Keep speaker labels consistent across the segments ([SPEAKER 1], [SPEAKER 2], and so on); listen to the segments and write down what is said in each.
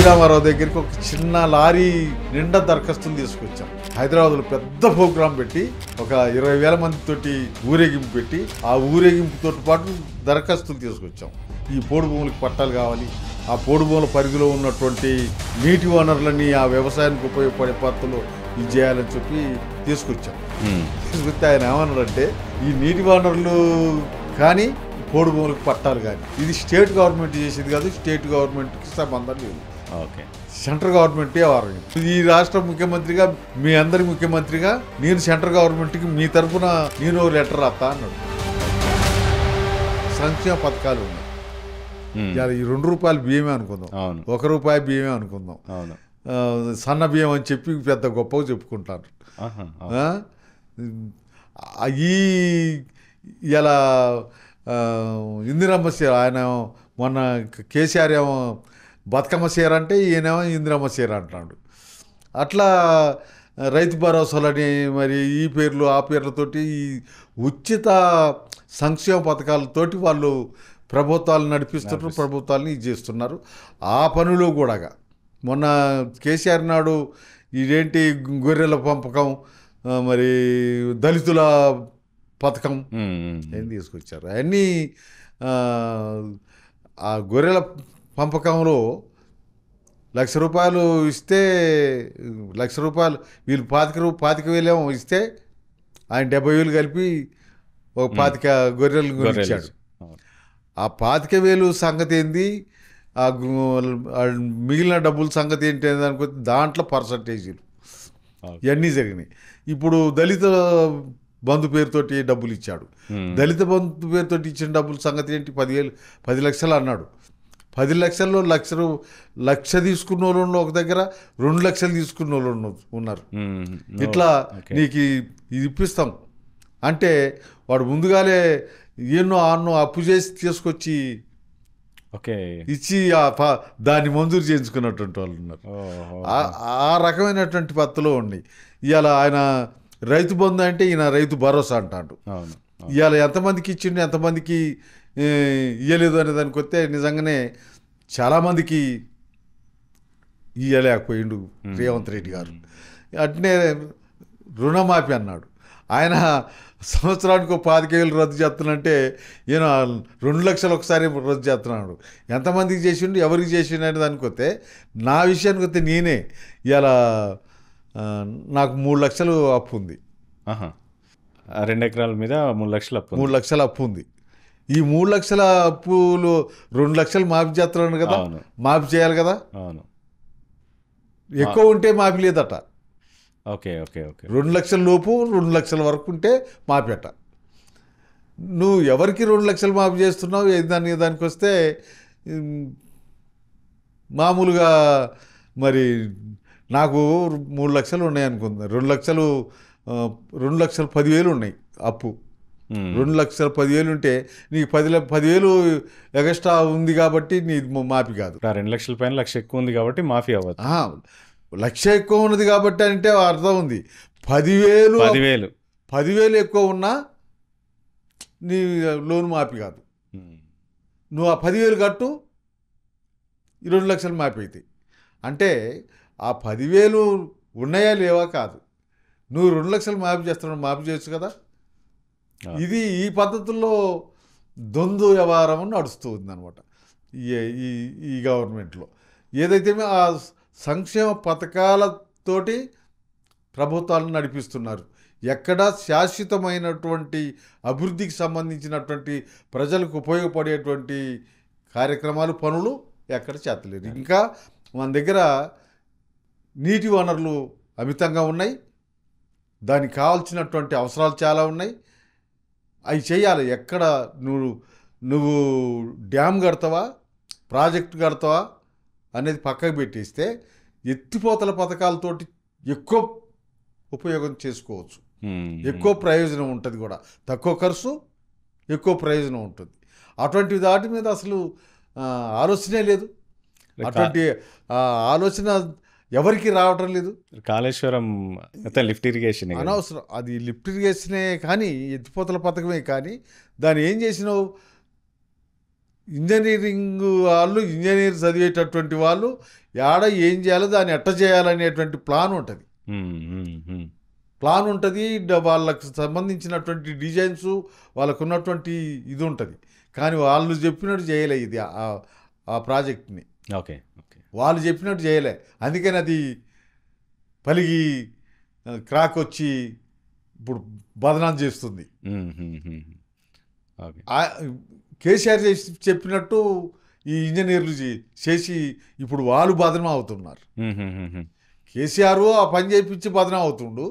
[SPEAKER 1] రామారావు దగ్గరికి ఒక చిన్న లారీ నిండా దరఖాస్తులు తీసుకొచ్చాం. హైదరాబాద్లో పెద్ద ప్రోగ్రాం పెట్టి ఒక 20,000 మందితోటి ఊరేగింపు పెట్టి ఆ ఊరేగింపుతో పాటు దరఖాస్తులు తీసుకొచ్చాం. ఈ పోడు భూములకు పట్టాలు కావాలి, ఆ పోడు భూముల పరిధిలో ఉన్నటువంటి నీటి వనరులని ఆ వ్యవసాయానికి ఉపయోగపడే పద్ధతులు ఇది చేయాలని చెప్పి తీసుకొచ్చాం. తీసుకొస్తే ఆయన ఏమన్నారంటే ఈ నీటి వనరులు కానీ పోడు భూములకు పట్టాలు కానీ ఇది స్టేట్ గవర్నమెంట్ చేసేది కాదు, స్టేట్ గవర్నమెంట్కి సంబంధం లేదు.
[SPEAKER 2] ఓకే,
[SPEAKER 1] సెంట్రల్ గవర్నమెంటే వారు. ఈ రాష్ట్ర ముఖ్యమంత్రిగా మీ అందరి ముఖ్యమంత్రిగా నేను సెంట్రల్ గవర్నమెంట్కి మీ తరఫున నేను లెటర్ రాస్తా అన్నాడు. సంక్షేమ పథకాలు ఉన్నాయి. ఈ ₹2 బియ్యమే అనుకుందాం, ₹1 బియ్యమే అనుకుందాం, సన్న బియ్యం అని చెప్పి పెద్ద గొప్పగా చెప్పుకుంటారు. ఈ ఇలా ఇందిరమ్మ చీర ఆయన మొన్న కేసీఆర్ ఏమో బతుకమ్మ చీర అంటే ఈయనేమో ఇందిరమ్మ చీర అంటున్నాడు. అట్లా రైతు భరోసాలని మరి ఈ పేర్లు ఆ పేర్లతోటి ఈ ఉచిత సంక్షేమ పథకాలతోటి వాళ్ళు ప్రభుత్వాలు నడిపిస్తున్నారు, ప్రభుత్వాలని ఇది చేస్తున్నారు. ఆ పనులు కూడా మొన్న కేసీఆర్ నాడు ఇదేంటి గొర్రెల పెంపకం, మరి దళితుల పథకం ఏం తీసుకొచ్చారు. అవన్నీ ఆ గొర్రెల పెంపకంలో ₹1,00,000 ఇస్తే ₹1,00,000 వీళ్ళు 25,000 ఇస్తే ఆయన 70,000 కలిపి ఒక 25 గొర్రెలు ఇచ్చాడు. ఆ 25,000 సంగతి ఏంది, ఆ మిగిలిన డబ్బుల సంగతి ఏంటి అనుకుంటే దాంట్లో పర్సంటేజీలు ఇవన్నీ జరిగినాయి. ఇప్పుడు దళిత బంధు పేరుతోటి డబ్బులు ఇచ్చాడు. దళిత బంధు పేరుతోటి ఇచ్చిన డబ్బుల సంగతి ఏంటి, 10 లక్షలు అన్నాడు. 10 లక్షల్లో లక్ష తీసుకున్న వాళ్ళు ఒక దగ్గర, 2 లక్షలు తీసుకున్న వాళ్ళు ఉన్నారు. ఇట్లా నీకు ఇది ఇప్పిస్తాం అంటే వాడు ముందుగానే ఎన్నో అప్పు చేసి తీసుకొచ్చి ఇచ్చి దాన్ని మంజూరు చేయించుకున్నటువంటి వాళ్ళు ఉన్నారు. ఆ రకమైనటువంటి పద్ధతిలో ఉన్నాయి. ఇవాళ ఆయన రైతు బంధు అంటే ఈయన రైతు భరోసా అంటాడు. ఇవాళ ఎంతమందికి ఇచ్చిండు ఎంతమందికి ఇవ్వలేదు అనే దానికి వస్తే నిజంగానే చాలామందికి ఇవ్వలేకపోయిండు రేవంత్ రెడ్డి గారు. అట్నే రుణమాఫీ అన్నాడు. ఆయన సంవత్సరానికి 25,000 రద్దు చేస్తున్నంటే ఈయన 2 లక్షలు ఒకసారి రద్దు చేస్తున్నాడు. ఎంతమందికి చేసిండు ఎవరికి చేసిండు అనే దానికి వస్తే నా విషయానికి వస్తే నేనే ఇలా నాకు 3 లక్షలు అప్పు ఉంది.
[SPEAKER 2] 2 ఎకరాల మీద 3 లక్షలు అప్పు,
[SPEAKER 1] 3 లక్షల అప్పు ఉంది. ఈ 3 లక్షల అప్పులు 2 లక్షలు మాఫీ చేస్తున్నాను కదా, మాఫీ చేయాలి కదా. ఎక్కువ ఉంటే మాఫీ లేదట.
[SPEAKER 2] ఓకే ఓకే ఓకే
[SPEAKER 1] 2 లక్షల లోపు 2 లక్షల వరకు ఉంటే మాఫేట. నువ్వు ఎవరికి 2 లక్షలు మాఫీ చేస్తున్నావు దానికి వస్తే మామూలుగా మరి నాకు 3 లక్షలు ఉన్నాయనుకుంది, 2,10,000 ఉన్నాయి అప్పు. 2,10,000 ఉంటే నీకు 10,000 ఎక్స్ట్రా ఉంది కాబట్టి నీ మాఫీ కాదు.
[SPEAKER 2] 2 లక్షల పైన 1,00,000 ఎక్కువ ఉంది కాబట్టి మాఫీ అవ్వదు.
[SPEAKER 1] 1,00,000 ఎక్కువ ఉన్నది కాబట్టి అంటే అర్థం ఉంది. 10,000 ఎక్కువ ఉన్నా నీ లోన్ మాఫీ కాదు. నువ్వు ఆ 10,000 కట్టు, 2 లక్షలు మాఫీ అవుతాయి. అంటే ఆ 10,000 ఉన్నాయా లేవా కాదు, నువ్వు 2 లక్షలు మాఫీ చేస్తున్నావు, మాఫీ చేయొచ్చు కదా. ఇది ఈ పద్ధతుల్లో ద్వంద్వ వ్యవహారం నడుస్తూ ఉందన్నమాట ఈ గవర్నమెంట్లో. ఏదైతే ఆ సంక్షేమ పథకాలతోటి ప్రభుత్వాలను నడిపిస్తున్నారు. ఎక్కడా శాశ్వతమైనటువంటి అభివృద్ధికి సంబంధించినటువంటి ప్రజలకు ఉపయోగపడేటువంటి కార్యక్రమాలు పనులు ఎక్కడ చేతలేరు. ఇంకా మన దగ్గర నీటి వనరులు అమితంగా ఉన్నాయి, దానికి కావాల్సినటువంటి అవసరాలు చాలా ఉన్నాయి, అవి చేయాలి. ఎక్కడ నువ్వు డ్యామ్ కడతావా ప్రాజెక్టు కడతావా అనేది పక్కకు పెట్టేస్తే ఎత్తిపోతల పథకాలతోటి ఎక్కువ ఉపయోగం చేసుకోవచ్చు, ఎక్కువ ప్రయోజనం ఉంటుంది కూడా, తక్కువ ఖర్చు ఎక్కువ ప్రయోజనం ఉంటుంది. అటువంటి వాటి మీద అసలు ఆలోచనే లేదు. అటువంటి ఆలోచన ఎవరికి రావటం లేదు.
[SPEAKER 2] కాళేశ్వరం లిఫ్ట్ ఇరిగేషన్
[SPEAKER 1] అనవసరం, అది లిఫ్ట్ ఇరిగేషనే కానీ ఎత్తిపోతల పథకమే కానీ దాన్ని ఏం చేసినావు, ఇంజనీరింగ్ వాళ్ళు ఇంజనీర్ చదివేటటువంటి వాళ్ళు ఏడ ఏం చేయాలో దాన్ని ఎట్ట చేయాలనేటువంటి ప్లాన్ ఉంటుంది. ప్లాన్ ఉంటుంది, వాళ్ళకు సంబంధించినటువంటి డిజైన్స్, వాళ్ళకు ఉన్నటువంటి ఇది ఉంటుంది. కానీ వాళ్ళు చెప్పినట్టు చేయలే ఇది ఆ ప్రాజెక్ట్ని.
[SPEAKER 2] ఓకే ఓకే,
[SPEAKER 1] వాళ్ళు చెప్పినట్టు చేయలే. అందుకని అది పలిగి క్రాక్ వచ్చి ఇప్పుడు బదనాం చేస్తుంది. కేసీఆర్ చెప్పినట్టు ఈ ఇంజనీర్లు చేసి ఇప్పుడు వాళ్ళు బదనం అవుతున్నారు. కేసీఆర్ ఆ పని చేయించి బదనం అవుతుండు,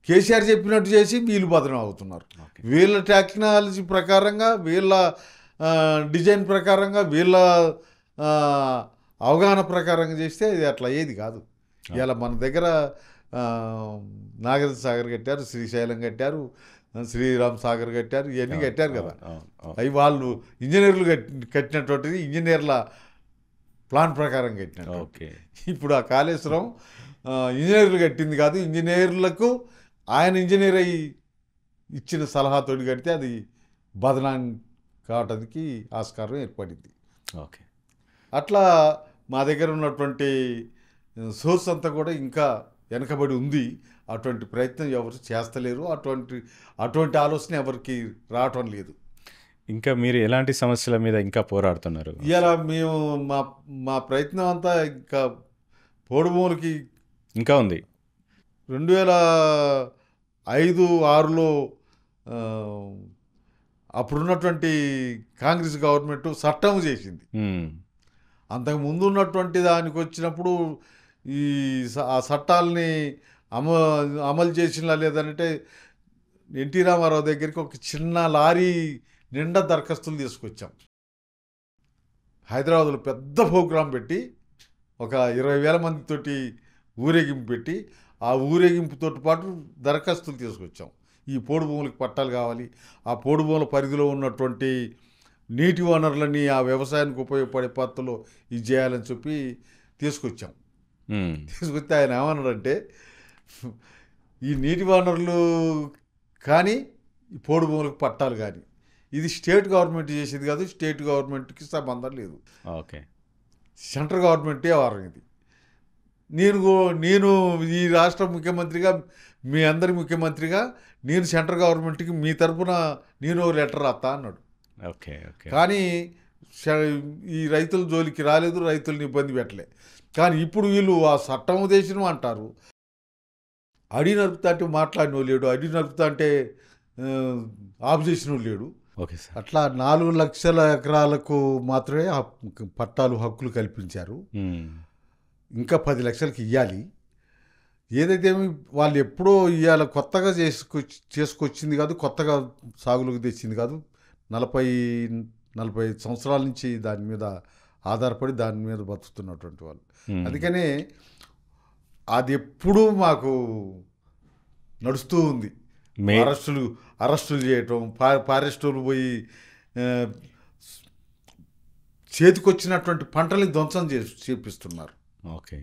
[SPEAKER 1] కేసీఆర్ చెప్పినట్టు చేసి వీళ్ళు బదనం అవుతున్నారు. వీళ్ళ టెక్నాలజీ ప్రకారంగా, వీళ్ళ డిజైన్ ప్రకారంగా, వీళ్ళ అవగాహన ప్రకారంగా చేస్తే ఇది అట్లా ఏది కాదు. ఇలా మన దగ్గర నాగార్జున సాగర్ కట్టారు, శ్రీశైలం కట్టారు, శ్రీరామ్ సాగర్ కట్టారు, ఇవన్నీ కట్టారు కదా. అవి వాళ్ళు ఇంజనీర్లు కట్టినటువంటిది, ఇంజనీర్ల ప్లాన్ ప్రకారం కట్టినారు.
[SPEAKER 2] ఓకే,
[SPEAKER 1] ఇప్పుడు ఆ కాళేశ్వరం ఇంజనీర్లు కట్టింది కాదు, ఇంజనీర్లకు ఆయన ఇంజనీర్ అయ్యి ఇచ్చిన సలహాతోటి కడితే అది బదనాం కావటానికి ఆస్కారం ఏర్పడింది.
[SPEAKER 2] ఓకే,
[SPEAKER 1] అట్లా మా దగ్గర ఉన్నటువంటి సోర్స్ అంతా కూడా ఇంకా వెనకబడి ఉంది. అటువంటి ప్రయత్నం ఎవరు చేస్తలేరు, అటువంటి ఆలోచన ఎవరికి రావటం లేదు.
[SPEAKER 2] ఇంకా మీరు ఎలాంటి సమస్యల మీద ఇంకా పోరాడుతున్నారు?
[SPEAKER 1] ఇలా మేము మా ప్రయత్నం అంతా ఇంకా పోడుమూలకి
[SPEAKER 2] ఇంకా ఉంది.
[SPEAKER 1] 2005-6లో అప్పుడున్నటువంటి కాంగ్రెస్ గవర్నమెంట్ చట్టం చేసింది. అంతకు ముందు ఉన్నటువంటి దానికి వచ్చినప్పుడు ఆ చట్టాలని అమలు చేసినా లేదంటే ఎన్టీ రామారావు దగ్గరికి ఒక చిన్న లారీ నిండా దరఖాస్తులు తీసుకొచ్చాం. హైదరాబాద్లో పెద్ద ప్రోగ్రాం పెట్టి ఒక 20,000 మందితోటి ఊరేగింపు పెట్టి, ఆ ఊరేగింపుతో పాటు దరఖాస్తులు తీసుకొచ్చాం. ఈ పోడు భూములకు పట్టాలు కావాలి, ఆ పోడు భూముల పరిధిలో ఉన్నటువంటి నీటి వనరులని ఆ వ్యవసాయానికి ఉపయోగపడే పద్ధతిలో ఇది చేయాలని చెప్పి తీసుకొచ్చాం. తీసుకొస్తే ఆయన ఏమన్నాడంటే, ఈ నీటి వనరులు కానీ ఈ పోడు భూములకు పట్టాలు కానీ ఇది స్టేట్ గవర్నమెంట్ చేసేది కాదు, స్టేట్ గవర్నమెంట్కి సంబంధం లేదు.
[SPEAKER 2] ఓకే,
[SPEAKER 1] సెంట్రల్ గవర్నమెంటే వారం ఇది. నేను ఈ రాష్ట్ర ముఖ్యమంత్రిగా, మీ అందరి ముఖ్యమంత్రిగా నేను సెంట్రల్ గవర్నమెంట్కి మీ తరఫున నేను లెటర్ రాస్తా అన్నాడు.
[SPEAKER 2] ఓకే ఓకే,
[SPEAKER 1] కానీ ఈ రైతుల జోలికి రాలేదు, రైతులను ఇబ్బంది పెట్టలే. కానీ ఇప్పుడు వీళ్ళు ఆ చట్టం ఉద్దేశం అంటారు. అడి నరుపుతా అంటే మాట్లాడినో లేడు, అడి నరుపుతా అంటే ఆబ్జెక్షన్ లేడు.
[SPEAKER 2] Okay sir.
[SPEAKER 1] అట్లా 4 లక్షల ఎకరాలకు మాత్రమే పట్టాలు హక్కులు కల్పించారు. ఇంకా 10 లక్షలకి ఇవ్వాలి. ఏదైతే వాళ్ళు ఎప్పుడో ఇవాళ కొత్తగా చేసుకొచ్చింది కాదు, కొత్తగా సాగులోకి తెచ్చింది కాదు. 40 సంవత్సరాల నుంచి దాని మీద ఆధారపడి దాని మీద బతుకుతున్నటువంటి వాళ్ళు. అందుకనే అది ఎప్పుడూ మాకు నడుస్తూ ఉంది. అరెస్టులు చేయటం, ఫారెస్టులు పోయి చేతికొచ్చినటువంటి పంటల్ని ధ్వంసం చేపిస్తున్నారు.
[SPEAKER 2] ఓకే.